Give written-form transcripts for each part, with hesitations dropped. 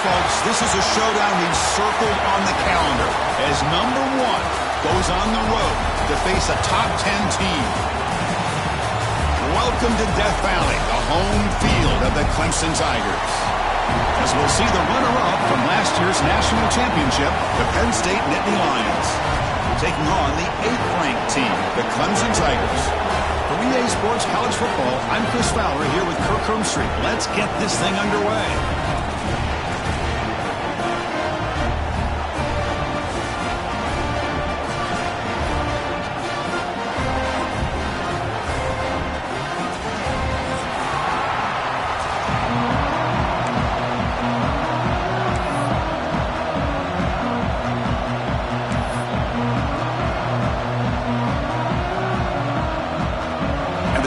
folks, this is a showdown we've circled on the calendar as number 1 goes on the road to face a top 10 team. Welcome to Death Valley, the home field of the Clemson Tigers. As we'll see the runner-up from last year's national championship, the Penn State Nittany Lions, taking on the 8th-ranked team, the Clemson Tigers. For EA Sports College Football, I'm Chris Fowler here with Kirk Hermstreet. Let's get this thing underway.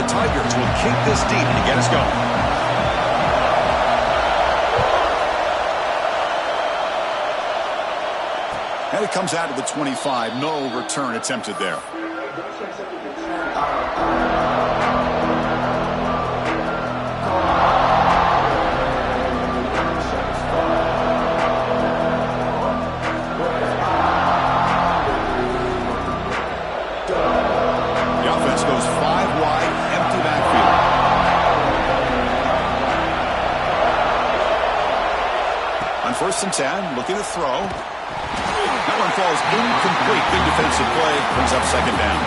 Tigers will kick this deep to get us going. And it comes out to the 25. No return attempted there. The offense goes 5 wide. Backfield. On 1st and 10, looking to throw. That one falls incomplete. Good defensive play. Brings up 2nd down.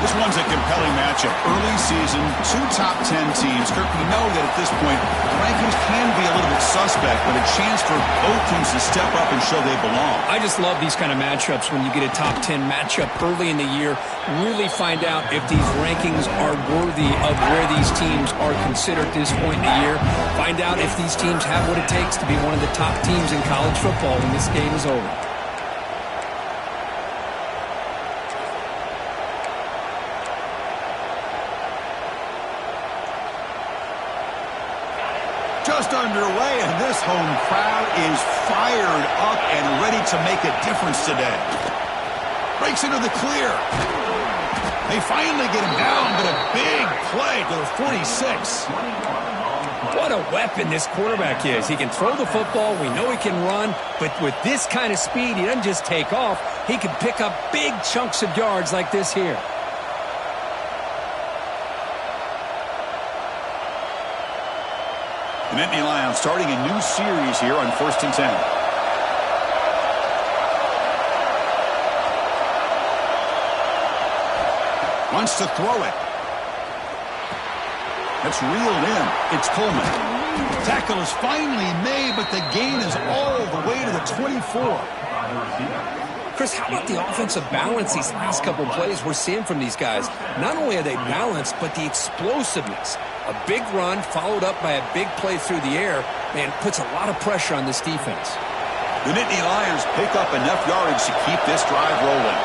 This one's a compelling matchup. Early season, 2 top 10 teams. Kirk, we know that at this point, the rankings can be a little bit suspect, but a chance for both teams to step up and show they belong. I just love these kind of matchups when you get a top 10 matchup early in the year. Really find out if these rankings are worthy of where these teams are considered at this point in the year. Find out if these teams have what it takes to be one of the top teams in college football when this game is over. Just underway, and this home crowd is fired up and ready to make a difference today. Breaks into the clear. They finally get him down, but a big play to the 46. What a weapon this quarterback is. He can throw the football. We know he can run, but with this kind of speed, he doesn't just take off. He can pick up big chunks of yards like this here. The Nittany Lions starting a new series here on 1st and 10. Wants to throw it. That's reeled in. It's Coleman. Tackle is finally made, but the gain is all the way to the 24. Chris, how about the offensive balance these last couple plays we're seeing from these guys? Not only are they balanced, but the explosiveness. A big run followed up by a big play through the air, man, puts a lot of pressure on this defense. The Nittany Lions pick up enough yardage to keep this drive rolling.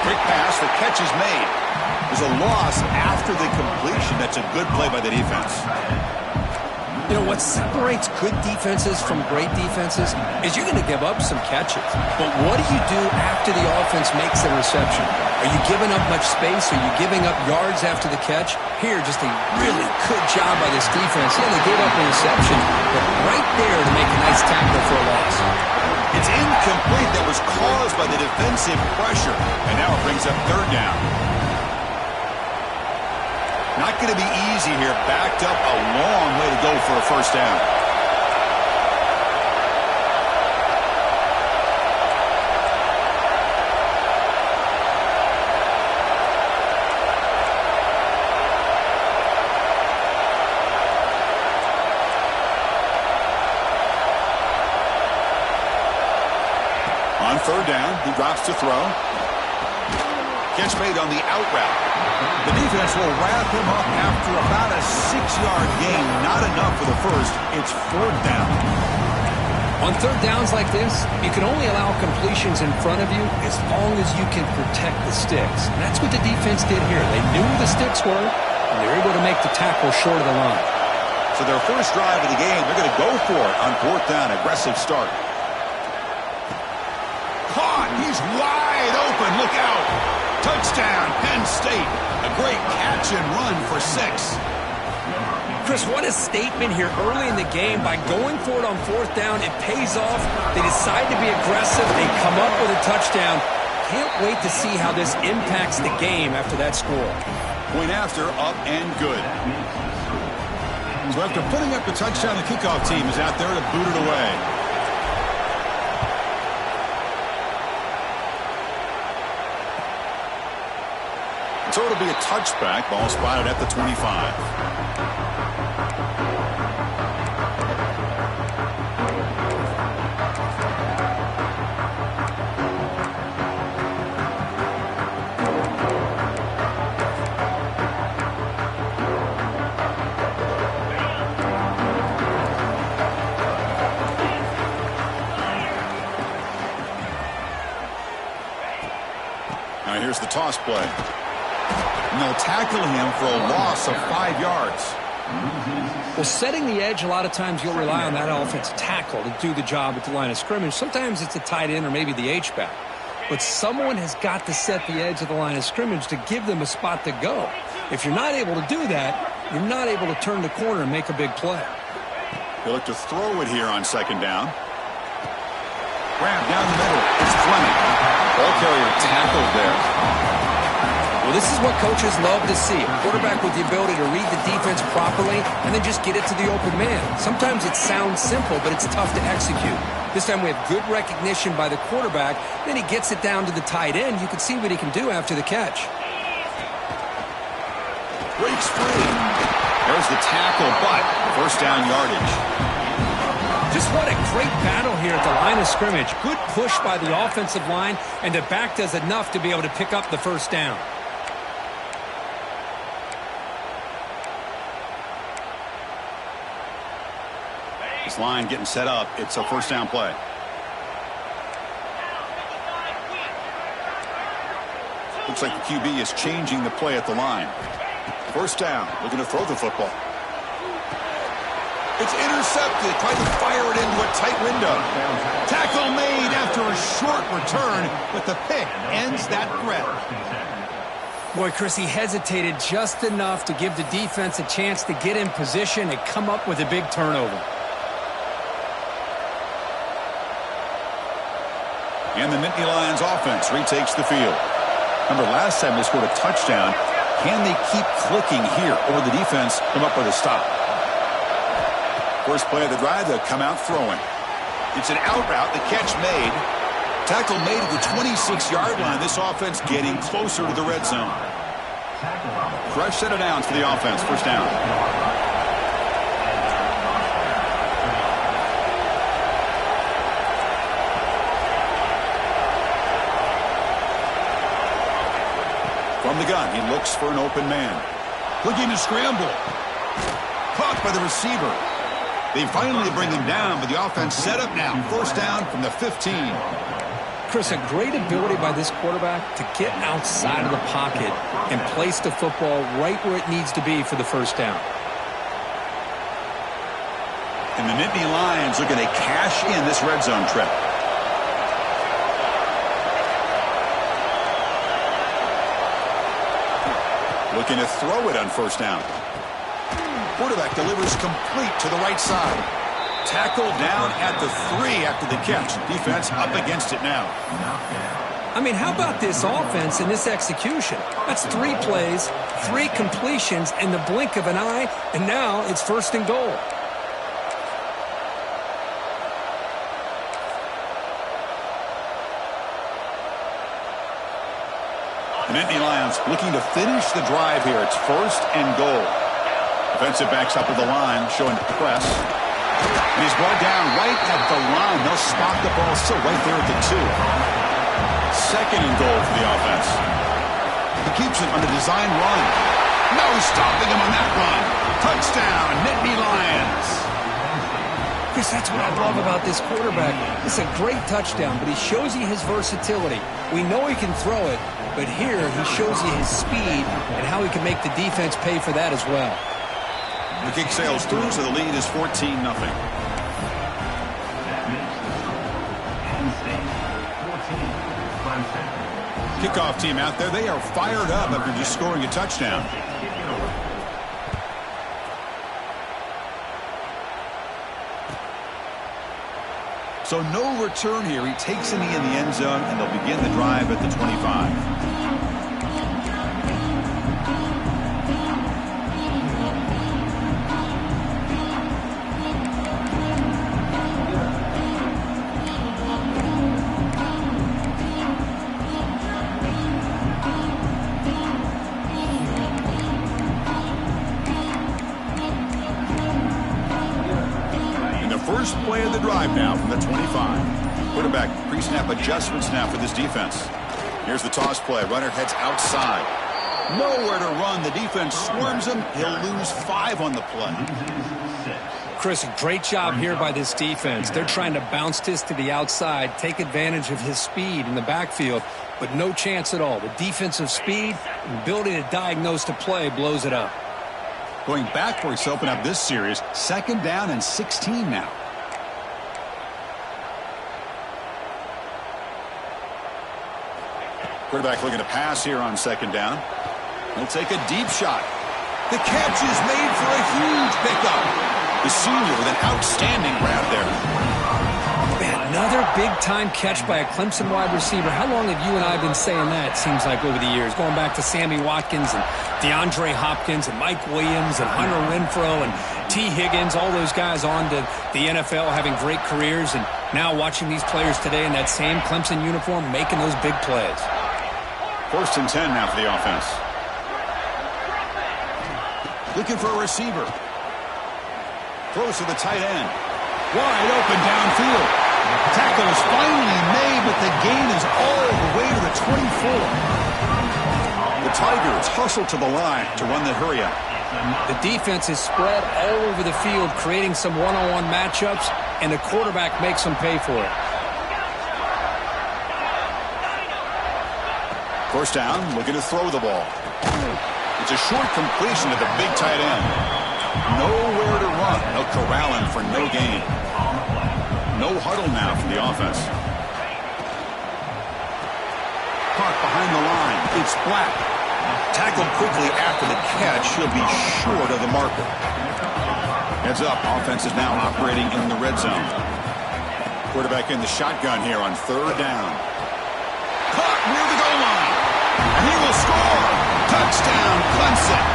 Quick pass, the catch is made. There's a loss after the completion. That's a good play by the defense. You know, what separates good defenses from great defenses is you're going to give up some catches. But what do you do after the offense makes the reception? Are you giving up much space? Are you giving up yards after the catch? Here, just a really good job by this defense. Yeah, they gave up a reception, but right there to make a nice tackle for a loss. It's incomplete. That was caused by the defensive pressure. And now it brings up 3rd down. Not going to be easy here. Backed up a long way to go for a 1st down. On 3rd down, he drops to throw. Catch made on the out route. The defense will wrap him up after about a 6-yard gain. Not enough for the first. It's 4th down. On 3rd downs like this, you can only allow completions in front of you as long as you can protect the sticks. And that's what the defense did here. They knew where the sticks were, and they were able to make the tackle short of the line. So their first drive of the game, they're going to go for it on 4th down. Aggressive start. Caught. He's wide open. Look out. Touchdown. Touchdown, Penn State. A great catch and run for 6. Chris, what a statement here early in the game. By going for it on 4th down, it pays off. They decide to be aggressive. They come up with a touchdown. Can't wait to see how this impacts the game after that score. Point after, up and good. So after putting up the touchdown, the kickoff team is out there to boot it away. So it'll be a touchback. Ball spotted at the 25. Now here's the toss play. And they'll tackle him for a loss of 5 yards. Well, setting the edge, a lot of times you'll rely on that offensive tackle to do the job at the line of scrimmage. Sometimes it's a tight end or maybe the H-back. But someone has got to set the edge of the line of scrimmage to give them a spot to go. If you're not able to do that, you're not able to turn the corner and make a big play. They look to throw it here on 2nd down. Grab down the middle. It's Fleming. Ball carrier tackled there. Well, this is what coaches love to see. A quarterback with the ability to read the defense properly and then just get it to the open man. Sometimes it sounds simple, but it's tough to execute. This time we have good recognition by the quarterback. Then he gets it down to the tight end. You can see what he can do after the catch. Breaks free. There's the tackle, but 1st down yardage. Just what a great battle here at the line of scrimmage. Good push by the offensive line, and the back does enough to be able to pick up the 1st down. This line getting set up. It's a 1st down play. Looks like the QB is changing the play at the line. 1st down. Looking to throw the football. It's intercepted. Trying to fire it into a tight window. Tackle made after a short return, but the pick ends that threat. Boy, Chris, he hesitated just enough to give the defense a chance to get in position and come up with a big turnover. And the Nittany Lions offense retakes the field. Remember, last time they scored a touchdown. Can they keep clicking here, or the defense come up with a stop? First play of the drive, they'll come out throwing. It's an out route, the catch made. Tackle made at the 26-yard line. This offense getting closer to the red zone. Fresh set of downs for the offense. 1st down. From the gun, he looks for an open man. Looking to scramble. Caught by the receiver. They finally bring him down, but the offense set up now. 1st down from the 15. Chris, a great ability by this quarterback to get outside of the pocket and place the football right where it needs to be for the 1st down. And the Nittany Lions looking to cash in this red zone trip. Looking to throw it on 1st down. Quarterback delivers complete to the right side. Tackled down at the 3 after the catch. Defense up against it now. I mean, how about this offense and this execution? That's 3 plays, 3 completions in the blink of an eye, and now it's 1st and goal. The Nittany Lions looking to finish the drive here. It's 1st and goal. Defensive backs up with the line, showing the press. And he's brought down right at the line. They'll spot the ball still right there at the 2. 2nd and goal for the offense. He keeps it on the design run. No stopping him on that run. Touchdown, Nittany Lions. Chris, that's what I love about this quarterback. It's a great touchdown, but he shows you his versatility. We know he can throw it, but here he shows you his speed and how he can make the defense pay for that as well. The kick sails through, so the lead is 14-0. Kickoff team out there, they are fired up after just scoring a touchdown. So no return here. He takes a knee in the end zone, and they'll begin the drive at the 25. First play of the drive now from the 25. Quarterback pre-snap adjustments now for this defense. Here's the toss play. Runner heads outside. Nowhere to run. The defense swarms him. He'll lose 5 on the play. Chris, great job here by this defense. They're trying to bounce this to the outside, take advantage of his speed in the backfield, but no chance at all. The defensive speed and ability to diagnose the play blows it up. Going backwards to open up this series. 2nd down and 16 now. Quarterback looking to pass here on 2nd down. He'll take a deep shot. The catch is made for a huge pickup. The senior with an outstanding grab there. Man, another big-time catch by a Clemson wide receiver. How long have you and I been saying that, seems like, over the years? Going back to Sammy Watkins and DeAndre Hopkins and Mike Williams and Hunter Renfrow and T. Higgins, all those guys on to the NFL having great careers, and now watching these players today in that same Clemson uniform making those big plays. 1st and 10 now for the offense. Looking for a receiver. Close to the tight end. Wide open downfield. Tackle is finally made, but the gain is all the way to the 24. The Tigers hustle to the line to run the hurry up. The defense is spread all over the field, creating some one-on-one matchups, and the quarterback makes them pay for it. 1st down, looking to throw the ball. It's a short completion to the big tight end. Nowhere to run. They'll corral him for no gain. No huddle now for the offense. Caught behind the line. It's Black. Tackled quickly after the catch. He'll be short of the marker. Heads up. Offense is now operating in the red zone. Quarterback in the shotgun here on 3rd down. Caught near the goal line. And he will score. Touchdown, Clemson.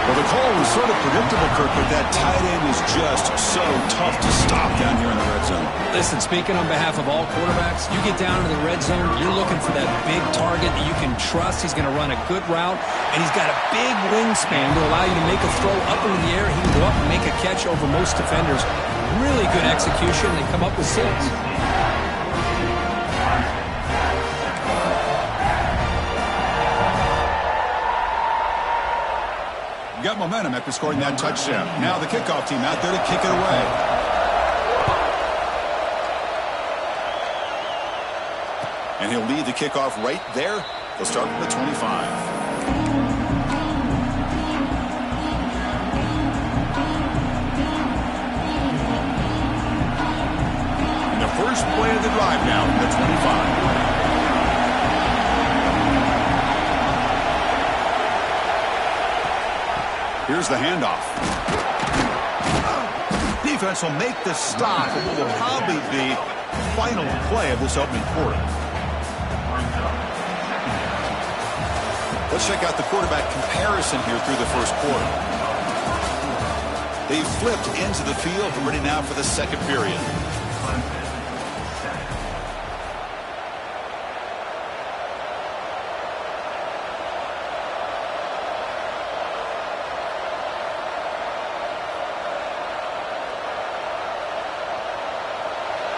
Well, the call was sort of predictable, Kirk, but that tight end is just so tough to stop down here in the red zone. Listen, speaking on behalf of all quarterbacks, you get down to the red zone, you're looking for that big target that you can trust. He's going to run a good route, and he's got a big wingspan to allow you to make a throw up into the air. He can go up and make a catch over most defenders. Really good execution. They come up with 6. Got momentum after scoring that touchdown. Now the kickoff team out there to kick it away. And he'll lead the kickoff right there. He'll start from the 25. And the first play of the drive now from the 25. Here's the handoff. Defense will make the stop. It will probably be the final play of this opening quarter. Let's check out the quarterback comparison here through the first quarter. They've flipped into the field and ready now for the 2nd period.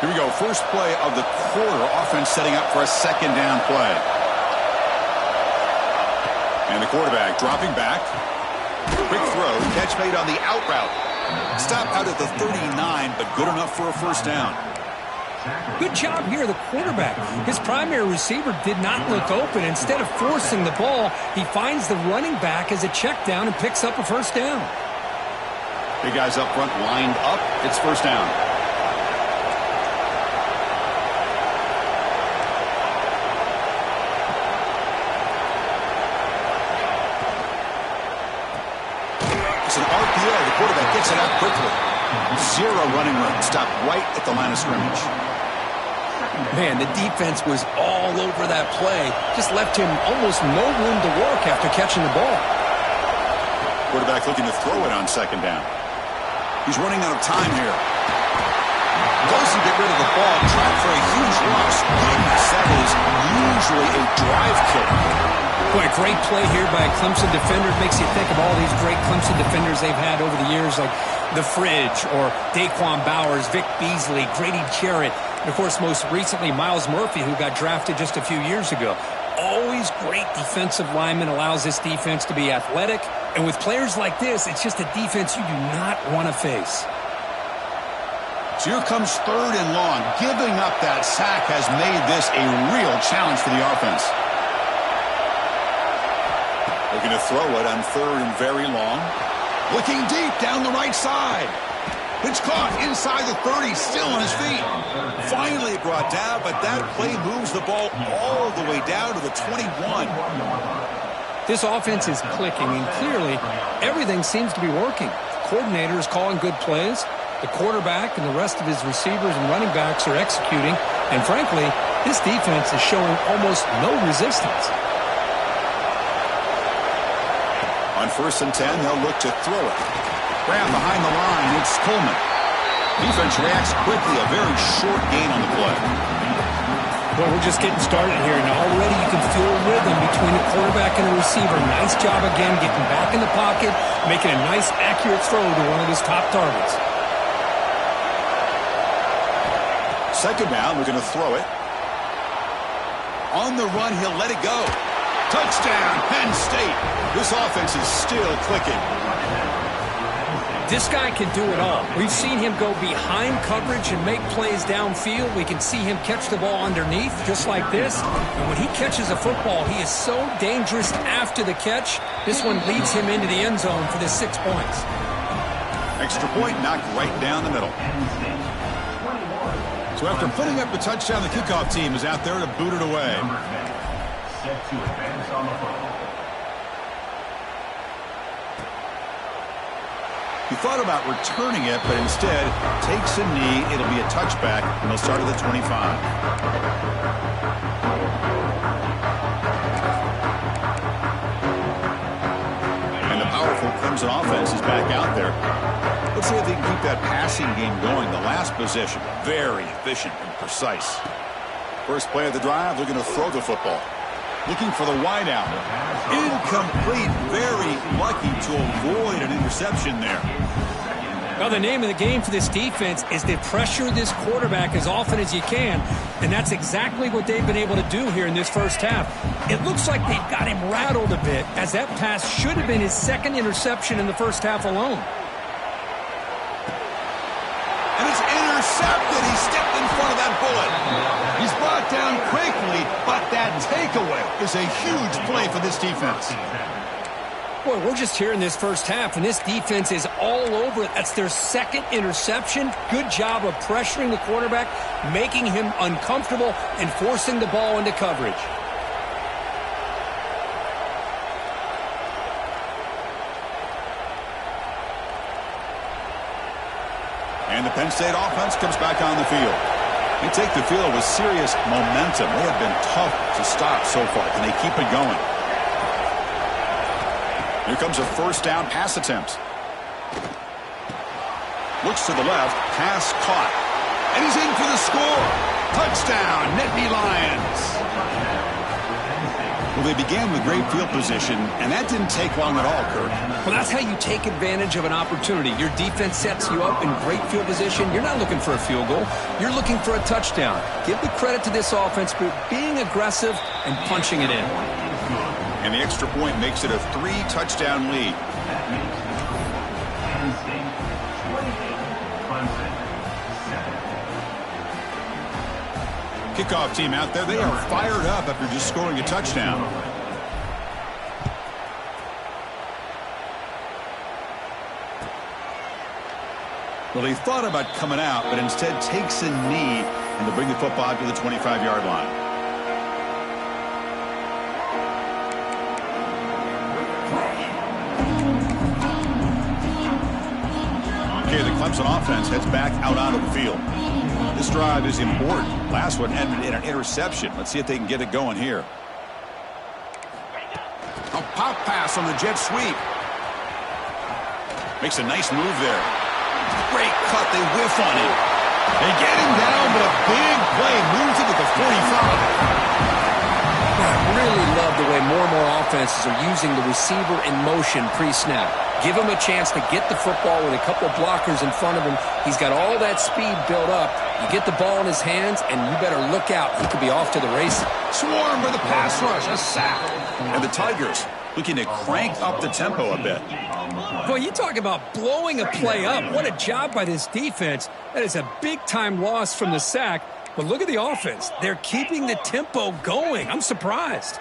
Here we go. First play of the quarter. Offense setting up for a 2nd down play. And the quarterback dropping back. Quick throw. Catch made on the out route. Stop out at the 39, but good enough for a 1st down. Good job here, the quarterback. His primary receiver did not look open. Instead of forcing the ball, he finds the running back as a check down and picks up a 1st down. Big guys up front lined up. It's 1st down. it out quickly. Zero running room. Stopped right at the line of scrimmage. Man, the defense was all over that play. Just left him almost no room to work after catching the ball. Quarterback looking to throw it on second down. He's running out of time here. Goes to get rid of the ball. Track for a huge loss. Goodness, that is usually a drive killer. Boy, a great play here by a Clemson defender. It makes you think of all these great Clemson defenders they've had over the years, like The Fridge or Daquan Bowers, Vic Beasley, Grady Jarrett, and, of course, most recently, Miles Murphy, who got drafted just a few years ago. Always great defensive lineman, allows this defense to be athletic. And with players like this, it's just a defense you do not want to face. So here comes third and long. Giving up that sack has made this a real challenge for the offense. Looking to throw it on third and very long. Looking deep down the right side. It's caught inside the 30, still on his feet. Finally brought down, but that play moves the ball all the way down to the 21. This offense is clicking, and clearly everything seems to be working. The coordinator is calling good plays. The quarterback and the rest of his receivers and running backs are executing. And frankly, this defense is showing almost no resistance. On 1st and 10, they'll look to throw it. Grab behind the line, it's Coleman. Defense reacts quickly, a very short gain on the play. Well, we're just getting started here, and already you can feel a rhythm between the quarterback and the receiver. Nice job again, getting back in the pocket, making a nice, accurate throw to one of his top targets. Second down, we're going to throw it. On the run, he'll let it go. Touchdown, Penn State. This offense is still clicking. This guy can do it all. We've seen him go behind coverage and make plays downfield. We can see him catch the ball underneath, just like this. And when he catches a football, he is so dangerous after the catch. This one leads him into the end zone for the 6 points. Extra point knocked right down the middle. So after putting up the touchdown, the kickoff team is out there to boot it away. He thought about returning it, but instead takes a knee. It'll be a touchback, and they'll start at the 25. And the powerful Clemson offense is back out there. Let's see if they can keep that passing game going. The last possession, very efficient and precise. First play of the drive, they're going to throw the football. Looking for the wideout. Incomplete. Very lucky to avoid an interception there. Well, the name of the game for this defense is to pressure this quarterback as often as you can, and that's exactly what they've been able to do here in this first half. It looks like they've got him rattled a bit, as that pass should have been his second interception in the first half alone. And it's intercepted. He stepped in front of that bullet. He's brought down quickly, but that takeaway is a huge play for this defense. Boy, we're just here in this first half, and this defense is all over it. That's their second interception. Good job of pressuring the quarterback, making him uncomfortable, and forcing the ball into coverage. And the Penn State offense comes back on the field. They take the field with serious momentum. They have been tough to stop so far. Can they keep it going? Here comes a first down pass attempt. Looks to the left. Pass caught. And he's in for the score. Touchdown, Nittany Lions. Well, they began with great field position, and that didn't take long at all, Kurt. Well, that's how you take advantage of an opportunity. Your defense sets you up in great field position. You're not looking for a field goal. You're looking for a touchdown. Give the credit to this offense for being aggressive and punching it in. And the extra point makes it a 3-touchdown lead. Kickoff team out there. They are fired up after just scoring a touchdown. Well, he thought about coming out, but instead takes a knee and to bring the football to the 25-yard line. Clemson offense heads back out onto the field. This drive is important. Last one ended in an interception. Let's see if they can get it going here. A pop pass on the jet sweep. Makes a nice move there. Great cut. They whiff on him. They get him down, but a big play moves him to the 45. I really love the way more and more offenses are using the receiver in motion pre-snap. Give him a chance to get the football with a couple of blockers in front of him. He's got all that speed built up. You get the ball in his hands, and you better look out. He could be off to the races. Swarm with a pass rush, a sack. And the Tigers looking to crank up the tempo a bit. Boy, you talk about blowing a play up. What a job by this defense. That is a big-time loss from the sack. But look at the offense. They're keeping the tempo going. I'm surprised.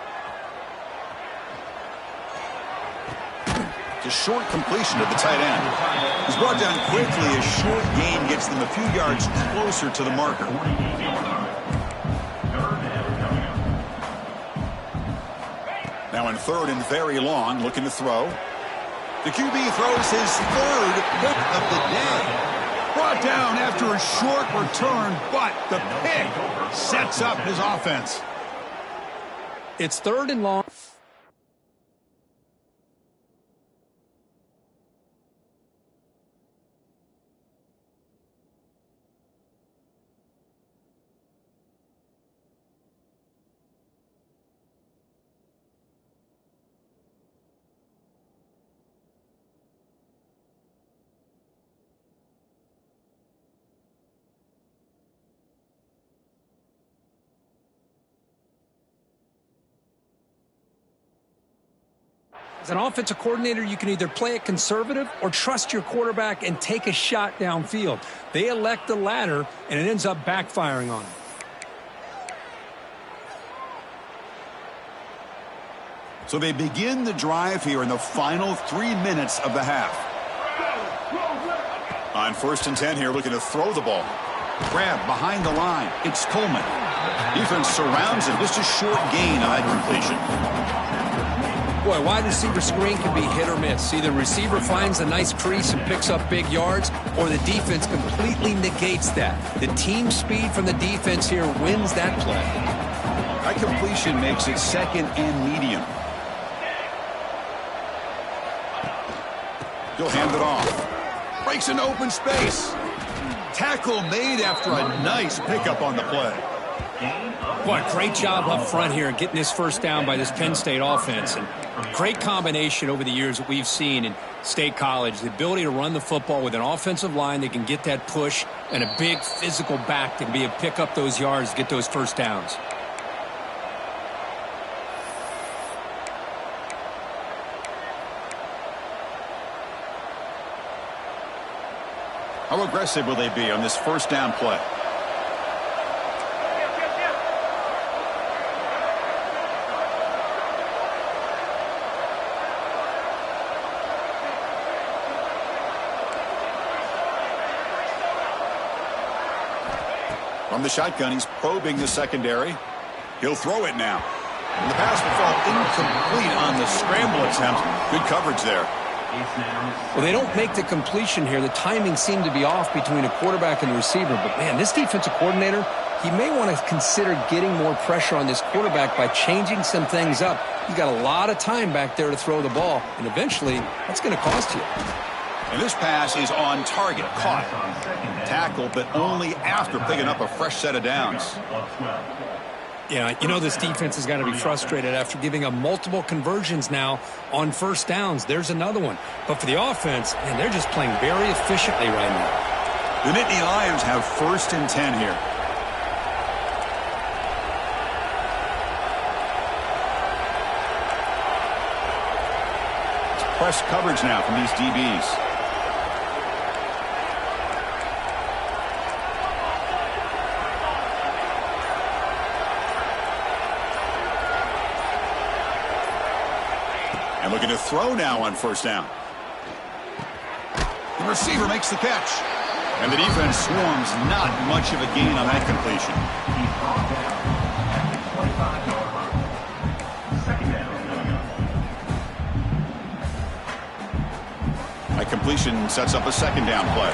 It's a short completion to the tight end. He's brought down quickly. A short gain gets them a few yards closer to the marker. Now in third and very long, looking to throw. The QB throws his third pick of the day. Brought down after a short return, but the pick sets up his offense. It's third and long. As an offensive coordinator, you can either play it conservative or trust your quarterback and take a shot downfield. They elect the latter, and it ends up backfiring on them. So they begin the drive here in the final 3 minutes of the half. On 1st and 10 here, looking to throw the ball. Grab behind the line. It's Coleman. Defense surrounds him. Just a short gain on that completion. Boy, wide receiver screen can be hit or miss. Either receiver finds a nice crease and picks up big yards, or the defense completely negates that. The team speed from the defense here wins that play. That completion makes it second and medium. He'll hand it off. Breaks into open space. Tackle made after a nice pickup on the play. Boy, great job up front here getting this first down by this Penn State offense. And great combination over the years that we've seen in State College. The ability to run the football with an offensive line that can get that push and a big physical back that can be able to pick up those yards, get those first downs. How aggressive will they be on this first down play? From the shotgun, he's probing the secondary. He'll throw it now. And the pass will fall incomplete on the scramble attempt. Good coverage there. Well, they don't make the completion here. The timing seemed to be off between a quarterback and the receiver. But, man, this defensive coordinator, he may want to consider getting more pressure on this quarterback by changing some things up. He's got a lot of time back there to throw the ball. And eventually, that's going to cost you. And this pass is on target. Caught. Tackle, but only after picking up a fresh set of downs. Yeah, you know this defense has got to be frustrated after giving up multiple conversions now on first downs. There's another one. But for the offense, man, they're just playing very efficiently right now. The Nittany Lions have 1st and 10 here. It's press coverage now from these DBs. And looking to throw now on first down. The receiver makes the catch. And the defense swarms. Not much of a gain on that completion. completion sets up a second down play.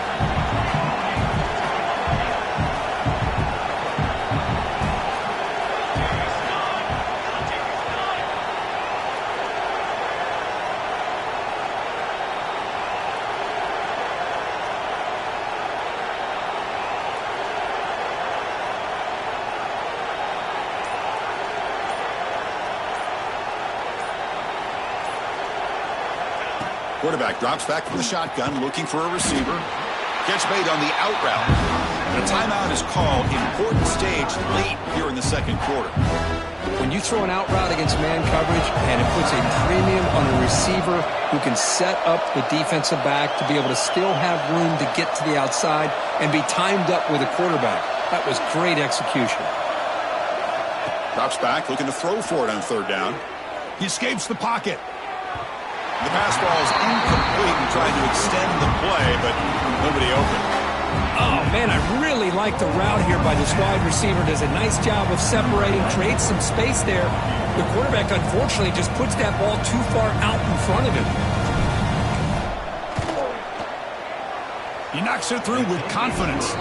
Quarterback drops back from the shotgun, looking for a receiver. Catch made on the out route. And a timeout is called. Important stage late here in the second quarter. When you throw an out route against man coverage, and it puts a premium on a receiver who can set up the defensive back to be able to still have room to get to the outside and be timed up with a quarterback. That was great execution. Drops back, looking to throw for it on third down. He escapes the pocket. The pass ball is incomplete and tried to extend the play, but nobody open. Oh, man, I really like the route here by this wide receiver. Does a nice job of separating, creates some space there. The quarterback, unfortunately, just puts that ball too far out in front of him. He knocks it through with confidence,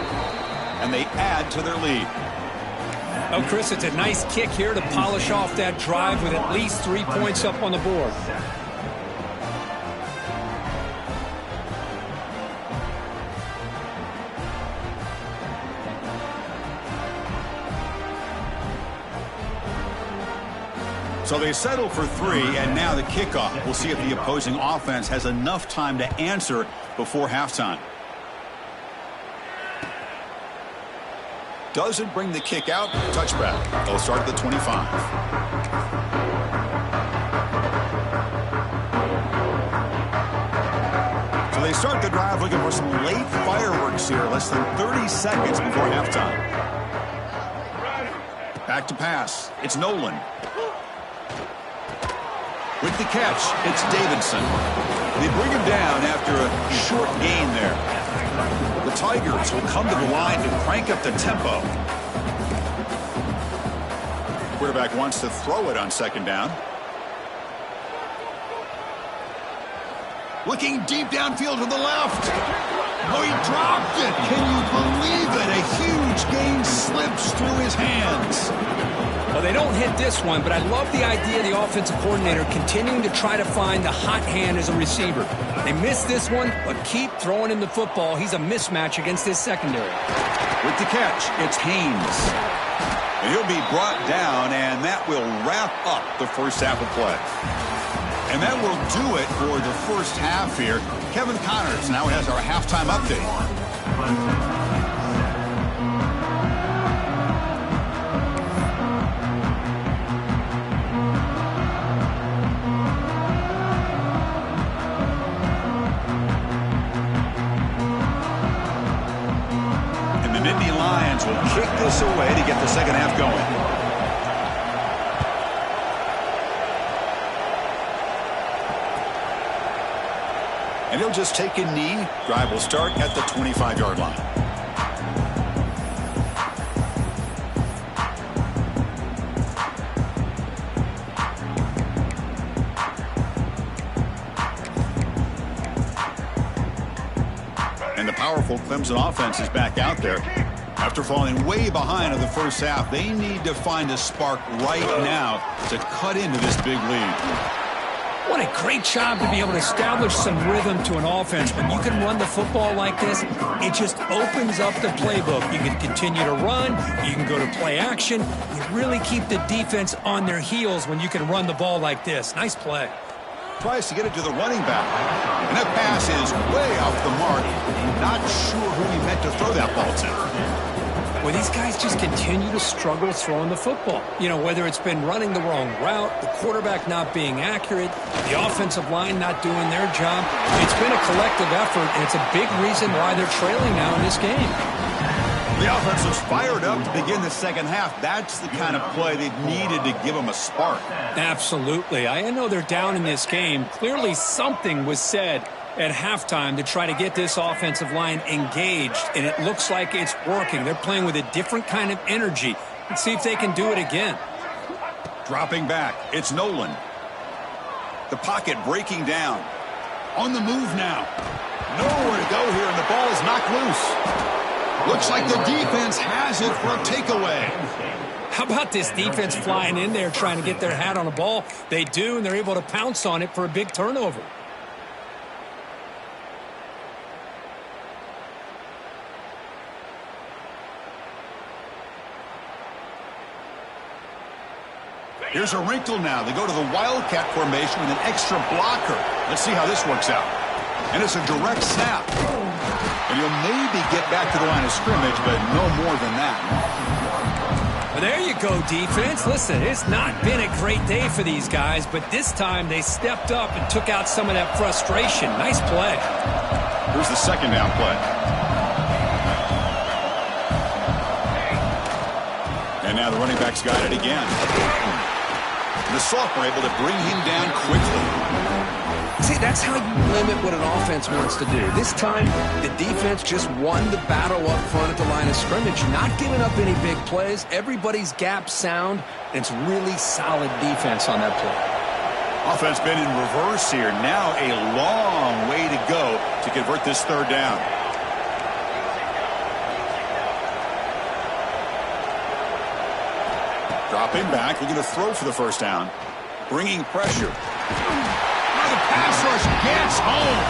and they add to their lead. Oh, Chris, it's a nice kick here to polish off that drive with at least 3 points up on the board. So they settle for 3, and now the kickoff. We'll see if the opposing offense has enough time to answer before halftime. Doesn't bring the kick out. Touchback. They'll start at the 25. So they start the drive looking for some late fireworks here. Less than 30 seconds before halftime. Back to pass. It's Nolan. With the catch, it's Davidson. They bring him down after a short gain there. The Tigers will come to the line to crank up the tempo. Quarterback wants to throw it on second down. Looking deep downfield to the left. Oh, he dropped it. Can you believe it? A huge gain slips through his hands. Well, they don't hit this one, but I love the idea of the offensive coordinator continuing to try to find the hot hand as a receiver. They missed this one, but keep throwing him the football. He's a mismatch against his secondary. With the catch, it's Haynes. And he'll be brought down, and that will wrap up the first half of play. And that will do it for the first half here. Kevin Connors now has our halftime update. Will kick this away to get the second half going. And he'll just take a knee. Drive will start at the 25-yard line. And the powerful Clemson offense is back out there. After falling way behind in the first half, they need to find a spark right now to cut into this big lead. What a great job to be able to establish some rhythm to an offense. When you can run the football like this, it just opens up the playbook. You can continue to run. You can go to play action. You really keep the defense on their heels when you can run the ball like this. Nice play. Tries to get it to the running back. And that pass is way off the mark. Not sure who he meant to throw that ball to. Well, these guys just continue to struggle throwing the football. You know, whether it's been running the wrong route, the quarterback not being accurate, the offensive line not doing their job. It's been a collective effort, and it's a big reason why they're trailing now in this game. The offense looks fired up to begin the second half. That's the kind of play they needed to give them a spark. Absolutely. I know they're down in this game. Clearly something was said at halftime to try to get this offensive line engaged, and it looks like it's working. They're playing with a different kind of energy. Let's see if they can do it again. Dropping back, it's Nolan. The pocket breaking down. On the move now. Nowhere to go here, and the ball is knocked loose. Looks like the defense has it for a takeaway. How about this defense flying in there trying to get their hat on the ball? They do, and they're able to pounce on it for a big turnover. Here's a wrinkle now. They go to the Wildcat formation with an extra blocker. Let's see how this works out. And it's a direct snap. And you'll maybe get back to the line of scrimmage, but no more than that. Well, there you go, defense. Listen, it's not been a great day for these guys, but this time they stepped up and took out some of that frustration. Nice play. Here's the second down play. And now the running back's got it again. The sophomore able to bring him down quickly. See, that's how you limit what an offense wants to do. This time, the defense just won the battle up front at the line of scrimmage, not giving up any big plays. Everybody's gap sound, and it's really solid defense on that play. Offense been in reverse here. Now a long way to go to convert this third down. Dropping back, looking to throw for the first down. Bringing pressure. Now the pass rush gets home.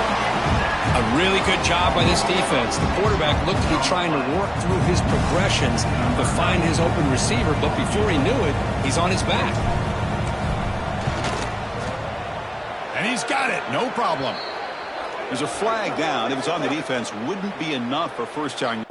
A really good job by this defense. The quarterback looked to be trying to work through his progressions to find his open receiver, but before he knew it, he's on his back. And he's got it. No problem. There's a flag down. If it's on the defense, wouldn't be enough for first down.